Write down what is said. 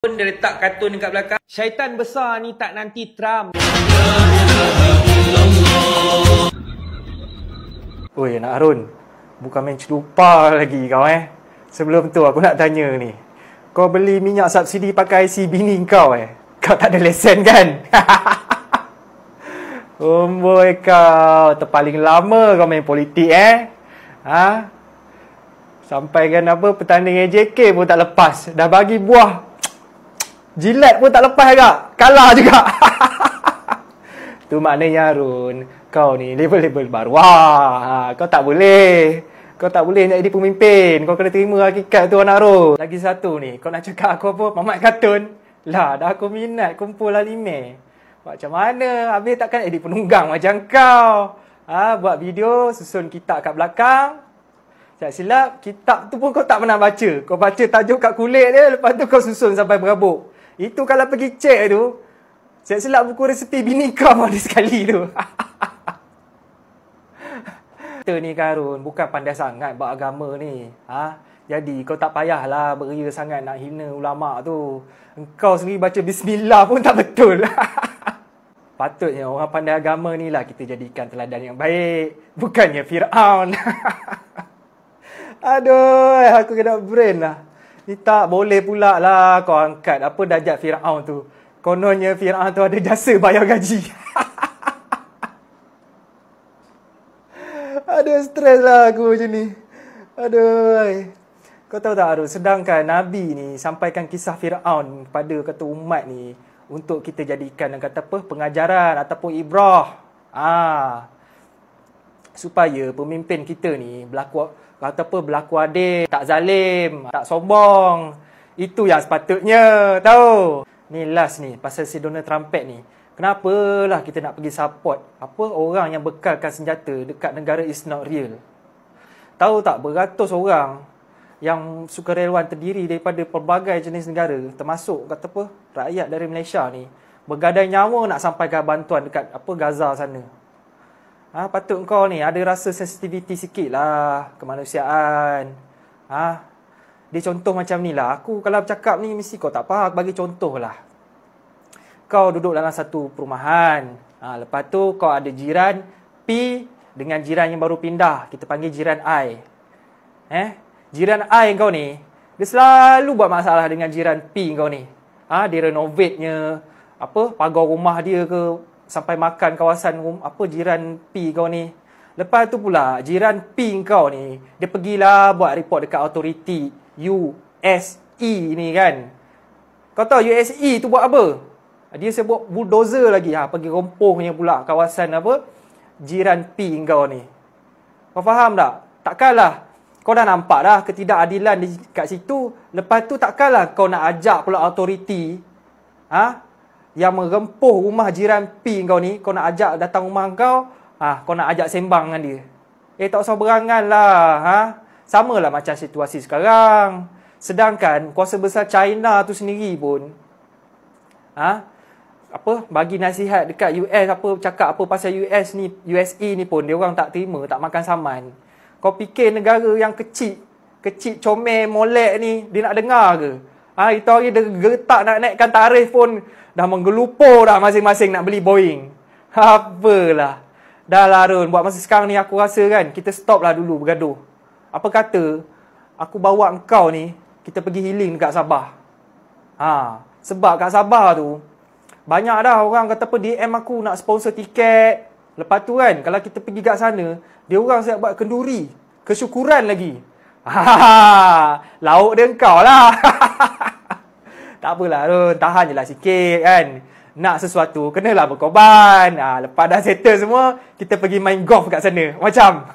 Dia letak kartun dekat belakang. Syaitan besar ni tak nanti Trump. Oi, Nak Harun, bukan main celupa lagi kau Sebelum tu aku nak tanya ni. Kau beli minyak subsidi pakai IC bini kau Kau tak ada lesen kan? Boy kau, terpaling lama kau main politik Sampai kan apa, pertandingan AJK pun tak lepas. Dah bagi buah jilat pun tak lepas juga. Kalah juga. Tu maknanya Harun, kau ni level-level baru. Kau tak boleh. Kau tak boleh nak jadi pemimpin. Kau kena terima hakikat tu, Anak Harun. Lagi satu ni, kau nak cakap aku apa? Mamat kartun? Lah, dah aku minat kumpul anime. Macam mana? Habis takkan edit penunggang macam kau. Buat video, susun kitab kat belakang. Tak silap, kitab tu pun kau tak pernah baca. Kau baca tajuk kat kulit dia, lepas tu kau susun sampai berabuk. Itu kalau pergi cek tu, tak silap buku resepi bini kau ada sekali tu. Kita ni Karun, bukan pandai sangat buat agama ni. Jadi kau tak payahlah beria sangat nak hina ulama' tu. Engkau sendiri baca bismillah pun tak betul. Patutnya orang pandai agama ni lah kita jadikan teladan yang baik. Bukannya Fir'aun. Aduh, aku kena brain lah. Ni tak boleh pula lah kau angkat apa darjat Fir'aun tu. Kononnya Fir'aun tu ada jasa bayar gaji. Aduh, stres lah aku macam ni. Aduh. Kau tahu tak Harun, sedangkan Nabi ni sampaikan kisah Fir'aun pada kata umat ni untuk kita jadikan yang kata apa, pengajaran ataupun ibrah. Supaya pemimpin kita ni berlaku adil, tak zalim, tak sombong. Itu yang sepatutnya, tahu. Ni last ni, pasal si Donald Trumpet ni. Kenapalah kita nak pergi support orang yang bekalkan senjata dekat negara is not real. Tahu tak, beratus orang yang sukarelawan terdiri daripada pelbagai jenis negara, termasuk rakyat dari Malaysia ni, bergadai nyawa nak sampaikan bantuan dekat Gaza sana. Patut kau ni ada rasa sensitivity sikit lah kemanusiaan. Dia contoh macam ni lah. Aku kalau bercakap ni mesti kau tak faham. Bagi contoh lah. Kau duduk dalam satu perumahan. Lepas tu kau ada jiran P dengan jiran yang baru pindah. Kita panggil jiran I. Jiran I kau ni, dia selalu buat masalah dengan jiran P kau ni. Dia renovatenya pagar rumah dia ke, sampai makan kawasan jiran P kau ni. Lepas tu pula jiran P kau ni, dia pergilah buat report dekat authority USE ni kan. Kau tahu USE tu buat apa? Dia sebut bulldozer lagi. Pergi rompohnya pula kawasan jiran P kau ni. Kau faham tak? Takkanlah kau dah nampak dah ketidakadilan kat situ. Lepas tu takkanlah kau nak ajak pula authority yang merempuh rumah jiran P kau ni, kau nak ajak datang rumah kau, kau nak ajak sembang dengan dia. Tak usah berangan lah. Sama lah macam situasi sekarang. Sedangkan kuasa besar China tu sendiri pun bagi nasihat dekat US, cakap pasal USA ni pun dia orang tak terima, tak makan saman. Kau fikir negara yang kecil comel molek ni dia nak dengar ke? Itu hari dia getak nak naikkan tarif pun dah menggelupur dah masing-masing nak beli Boeing. Apalah. Dah lah Harun, buat masa sekarang ni aku rasa kan kita stop lah dulu bergaduh. Apa kata aku bawa engkau ni kita pergi healing dekat Sabah. Sebab kat Sabah tu banyak dah orang kata DM aku nak sponsor tiket. Lepas tu kan kalau kita pergi kat sana, dia orang siap buat kenduri, kesyukuran lagi. Lauk dia engkau lah. Tak apalah Harun, tahan je lah sikit kan. Nak sesuatu, kenalah berkorban. Lepas dah settle semua, kita pergi main golf kat sana. Macam